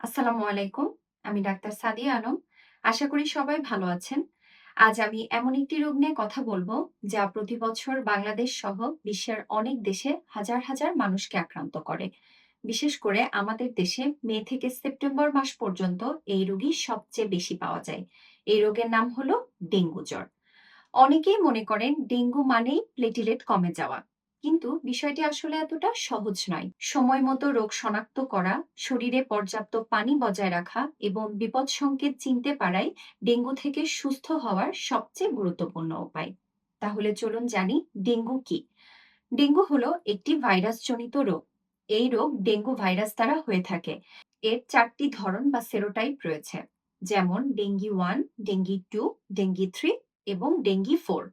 আসসালামু আলাইকুম। আমি ডাক্তার সাদিয়া আলম। আশা করি সবাই ভালো আছেন। আজ আমি এমন একটি রোগ নিয়ে কথা বলবো, যা প্রতি বছর বাংলাদেশ সহ বিশ্বের অনেক দেশে হাজার হাজার মানুষকে আক্রান্ত করে। বিশেষ করে আমাদের দেশে মে থেকে সেপ্টেম্বর মাস পর্যন্ত এই রোগী সবচেয়ে বেশি পাওয়া যায়। এই রোগের নাম হলো ডেঙ্গু জ্বর। অনেকেই মনে করেন ডেঙ্গু মানেই প্লেটিলেট কমে যাওয়া, কিন্তু বিষয়টি আসলে এতটা সহজ নয়। সময় মতো রোগ শনাক্ত করা, শরীরে পর্যাপ্ত পানি বজায় রাখা এবং বিপদ সংকেত চিনতে পারাই ডেঙ্গু থেকে সুস্থ হওয়ার সবচেয়ে গুরুত্বপূর্ণ উপায়। তাহলে চলুন জানি ডেঙ্গু কি। ডেঙ্গু হলো একটি ভাইরাসজনিত রোগ। এই রোগ ডেঙ্গু ভাইরাস দ্বারা হয়ে থাকে। এর 4টি ধরন বা সেরোটাইপ রয়েছে, যেমন ডেঙ্গি 1, ডেঙ্গি 2, ডেঙ্গি 3 এবং ডেঙ্গি 4।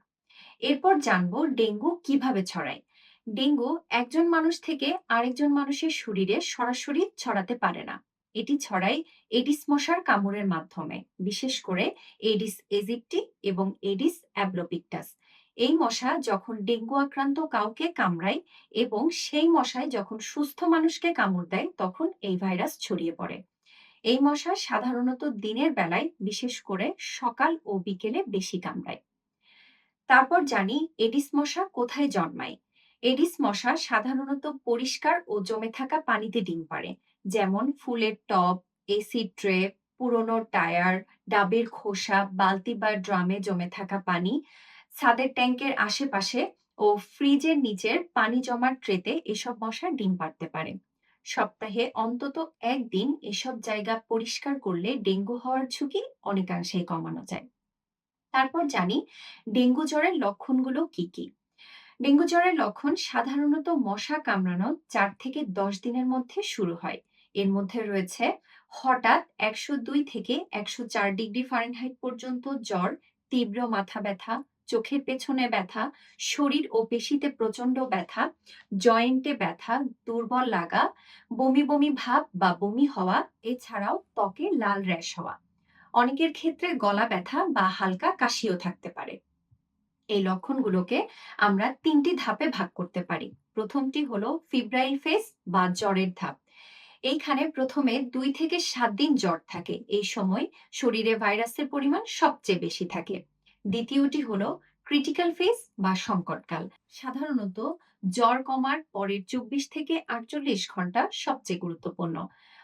এরপর জানবো ডেঙ্গু কিভাবে ছড়ায়। ডেঙ্গু একজন মানুষ থেকে আরেকজন মানুষের শরীরে সরাসরি ছড়াতে পারে না। এটি ছড়ায় এডিস মশার কামড়ের মাধ্যমে, বিশেষ করে এডিস এজিপ্টি এবং এডিস অ্যাবলোপিক্টাস। এই মশা যখন ডেঙ্গু আক্রান্ত কাউকে কামড়ায় এবং সেই মশায় যখন সুস্থ মানুষকে কামড় দেয়, তখন এই ভাইরাস ছড়িয়ে পড়ে। এই মশা সাধারণত দিনের বেলায়, বিশেষ করে সকাল ও বিকেলে বেশি কামড়ায়। তারপর জানি এডিস মশা কোথায় জন্মায়। এডিস মশা সাধারণত পরিষ্কার ও জমে থাকা পানিতে ডিম পাড়ে, যেমন ফুলের টব, এসিড ট্রে, পুরনো টায়ার, ডাবের খোসা, বালতি বা ড্রামে জমে থাকা পানি, ছাদের ট্যাঙ্কের আশেপাশে ও ফ্রিজের নিচের পানি জমার ট্রেতে এসব মশা ডিম পাড়তে পারে। সপ্তাহে অন্তত একদিন এসব জায়গা পরিষ্কার করলে ডেঙ্গু হওয়ার ঝুঁকি অনেকাংশেই কমানো যায়। তারপর জানি ডেঙ্গু জ্বরের লক্ষণগুলো কি কি। ডেঙ্গু জ্বরের লক্ষণ সাধারণত মশা কামড়ানো 4 থেকে 10 দিনের মধ্যে শুরু হয়। এর মধ্যে রয়েছে হঠাৎ 102 থেকে 104 ডিগ্রি ফারেনহাইট পর্যন্ত জ্বর, তীব্র মাথা ব্যথা, চোখের পেছনে ব্যথা, শরীর ও পেশিতে প্রচন্ড ব্যথা, জয়েন্টে ব্যথা, দুর্বল লাগা, বমি বমি ভাব বা বমি হওয়া, এছাড়াও ত্বকে লাল র্যাশ হওয়া। অনেকের ক্ষেত্রে গলা ব্যথা বা হালকা কাশিও থাকতে পারে। এই লক্ষণগুলোকে আমরা 3টি ধাপে ভাগ করতে পারি। প্রথমটি হলো ফিব্রাইল ফেজ বা জ্বরের ধাপ। এইখানে প্রথমে 2 থেকে 7 দিন জ্বর থাকে। এই সময় শরীরে ভাইরাসের পরিমাণ সবচেয়ে বেশি থাকে। দ্বিতীয়টি হলো ক্রিটিক্যাল ফেজ বা সংকটকাল। সাধারণত জ্বর কমার পরের 24 থেকে 48 ঘন্টা সবচেয়ে গুরুত্বপূর্ণ।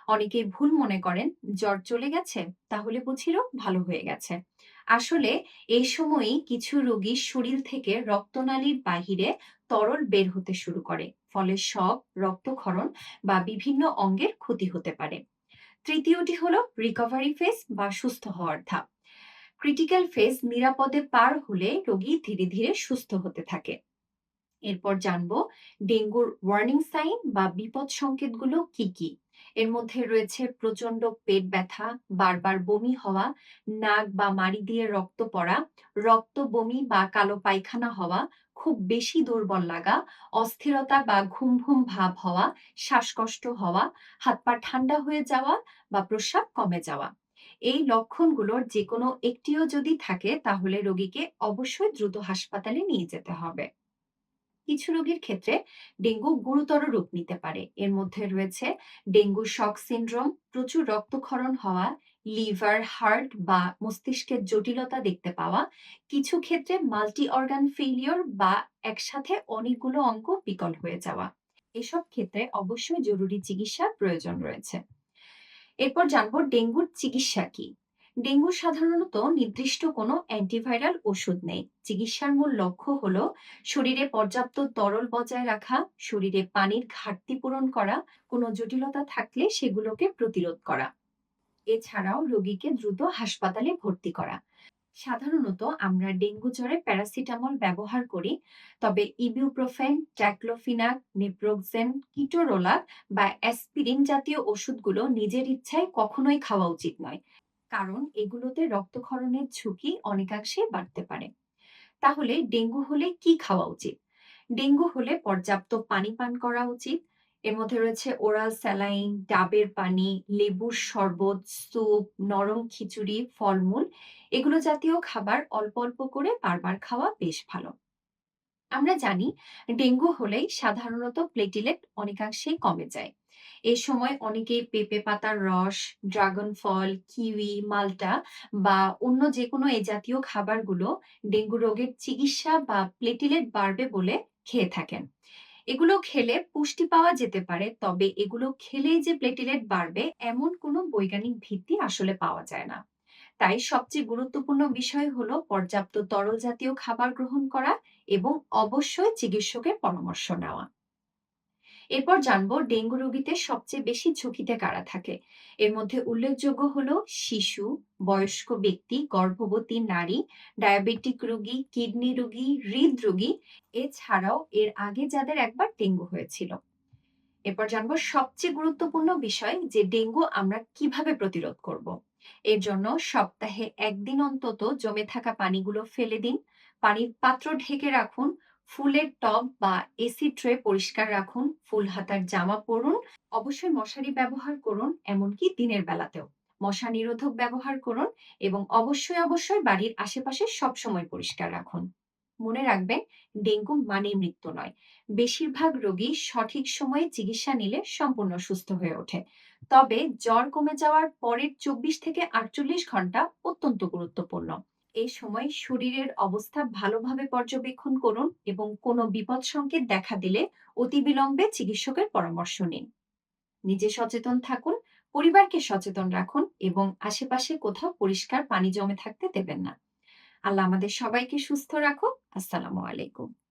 অনেকেই ভুল মনে করেন জ্বর চলে গেছে, তাহলে বুঝি রোগ ভালো হয়ে গেছে। আসলে এই সময়েই কিছু রোগীর শরীর থেকে রক্তনালীর বাহিরে তরল বের হতে শুরু করে, ফলে শক, রক্তক্ষরণ বা বিভিন্ন অঙ্গের ক্ষতি হতে পারে। তৃতীয়টি হলো রিকভারি ফেজ বা সুস্থ হওয়ার ধাপ। ক্রিটিক্যাল ফেজ নিরাপদে পার হলে রোগী ধীরে ধীরে সুস্থ হতে থাকে। এরপর জানবো ডেঙ্গুর ওয়ার্নিং সাইন বা বিপদ সংকেতগুলো কি কি। এর মধ্যে রয়েছে প্রচন্ড পেট ব্যথা, বারবার বমি হওয়া, নাক বা মাড়ি দিয়ে রক্ত পড়া, রক্ত বমি বা কালো পায়খানা হওয়া, খুব বেশি দুর্বল লাগা, অস্থিরতা বা ঘুম ঘুম ভাব হওয়া, শ্বাসকষ্ট হওয়া, হাত পা ঠান্ডা হয়ে যাওয়া বা প্রস্রাব কমে যাওয়া। এই লক্ষণগুলোর যে কোনো একটিও যদি থাকে, তাহলে রোগীকে অবশ্যই দ্রুত হাসপাতালে নিয়ে যেতে হবে। কিছু রোগীর ক্ষেত্রে ডেঙ্গু গুরুতর রূপ নিতে পারে। এর মধ্যে রয়েছে ডেঙ্গু শক সিনড্রোম, প্রচুর রক্তক্ষরণ হওয়া, লিভার, হার্ট বা মস্তিষ্কের জটিলতা দেখতে পাওয়া, কিছু ক্ষেত্রে মাল্টি অর্গান ফেইলিওর বা একসাথে অনেকগুলো অঙ্গ বিকল হয়ে যাওয়া। এসব ক্ষেত্রে অবশ্যই জরুরি চিকিৎসার প্রয়োজন রয়েছে। এরপর জানবো ডেঙ্গুর চিকিৎসা কি। ডেঙ্গুর সাধারণত নির্দিষ্ট কোনো অ্যান্টিভাইরাল ওষুধ নেই। চিকিৎসার মূল লক্ষ্য হলো শরীরে পর্যাপ্ত তরল বজায় রাখা, শরীরে পানির ঘাটতি পূরণ করা, কোনো জটিলতা থাকলে সেগুলোকে প্রতিরোধ করা। এছাড়াও রোগীকে দ্রুত হাসপাতালে ভর্তি করা। সাধারণত আমরা ডেঙ্গু জ্বরে প্যারাসিটামল ব্যবহার করি, তবে ইবুপ্রোফেন, ট্যাক্লোফিনাক, নেপ্রোক্সেন, কিটোরোলাক বা অ্যাসপিরিন জাতীয় ওষুধগুলো নিজের ইচ্ছায় কখনোই খাওয়া উচিত নয়, কারণ এগুলোতে রক্তক্ষরণের ঝুঁকি অনেকাংশে বাড়তে পারে। তাহলে ডেঙ্গু হলে কি খাওয়া উচিত? ডেঙ্গু হলে পর্যাপ্ত পানি পান করা উচিত। এর মধ্যে রয়েছে ওরাল স্যালাইন, ডাবের পানি, লেবুর শরবত, স্যুপ, নরম খিচুড়ি, ফলমূল, এগুলো জাতীয় খাবার অল্প অল্প করে বারবার খাওয়া বেশ ভালো। আমরা জানি ডেঙ্গু হলেই সাধারণত প্লেটিলেট অনেকাংশেই কমে যায়। এ সময় অনেকেই পেঁপে পাতার রস, ড্রাগন ফল, কিউই, মাল্টা বা অন্য যেকোনো এ জাতীয় খাবারগুলো ডেঙ্গু রোগের চিকিৎসা বা প্লেটিলেট বাড়বে বলে খেয়ে থাকেন। এগুলো খেলে পুষ্টি পাওয়া যেতে পারে, তবে এগুলো খেলেই যে প্লেটিলেট বাড়বে এমন কোনো বৈজ্ঞানিক ভিত্তি আসলে পাওয়া যায় না। তাই সবচেয়ে গুরুত্বপূর্ণ বিষয় হলো পর্যাপ্ত তরল জাতীয় খাবার গ্রহণ করা এবং অবশ্যই চিকিৎসকের পরামর্শ নেওয়া। এরপর জানবো ডেঙ্গু রোগীতে সবচেয়ে বেশি ঝুঁকিতে কারা থাকে। এর মধ্যে উল্লেখযোগ্য হলো শিশু, বয়স্ক ব্যক্তি, গর্ভবতী নারী, ডায়াবেটিক রোগী, কিডনি রোগী, হৃদরোগী, এছাড়াও এর আগে যাদের একবার ডেঙ্গু হয়েছিল। এরপর জানবো সবচেয়ে গুরুত্বপূর্ণ বিষয় যে ডেঙ্গু আমরা কিভাবে প্রতিরোধ করব। এর জন্য সপ্তাহে একদিন অন্তত জমে থাকা পানিগুলো ফেলে দিন, পানির পাত্র ঢেকে রাখুন, ফুলের টব বা এসি ট্রে পরিষ্কার রাখুন, ফুল হাতার জামা পরুন, অবশ্যই মশারি ব্যবহার করুন, এমনকি দিনের বেলাতেও মশা নিরোধক ব্যবহার করুন এবং অবশ্যই বাড়ির আশেপাশে সবসময় পরিষ্কার রাখুন। মনে রাখবেন, ডেঙ্গু মানেই মৃত্যু নয়। বেশিরভাগ রোগী সঠিক সময়ে চিকিৎসা নিলে সম্পূর্ণ সুস্থ হয়ে ওঠে। তবে জ্বর কমে যাওয়ার পরের ২৪ থেকে ৪৮ ঘন্টা অত্যন্ত গুরুত্বপূর্ণ। এই সময় শরীরের অবস্থা ভালোভাবে পর্যবেক্ষণ করুন এবং কোনো বিপদ সংকেত দেখা দিলে অতিবিলম্বে চিকিৎসকের পরামর্শ নিন। নিজে সচেতন থাকুন, পরিবারকে সচেতন রাখুন এবং আশেপাশে কোথাও পরিষ্কার পানি জমে থাকতে দেবেন না। আল্লাহ আমাদের সবাইকে সুস্থ রাখুক। আসসালামু আলাইকুম।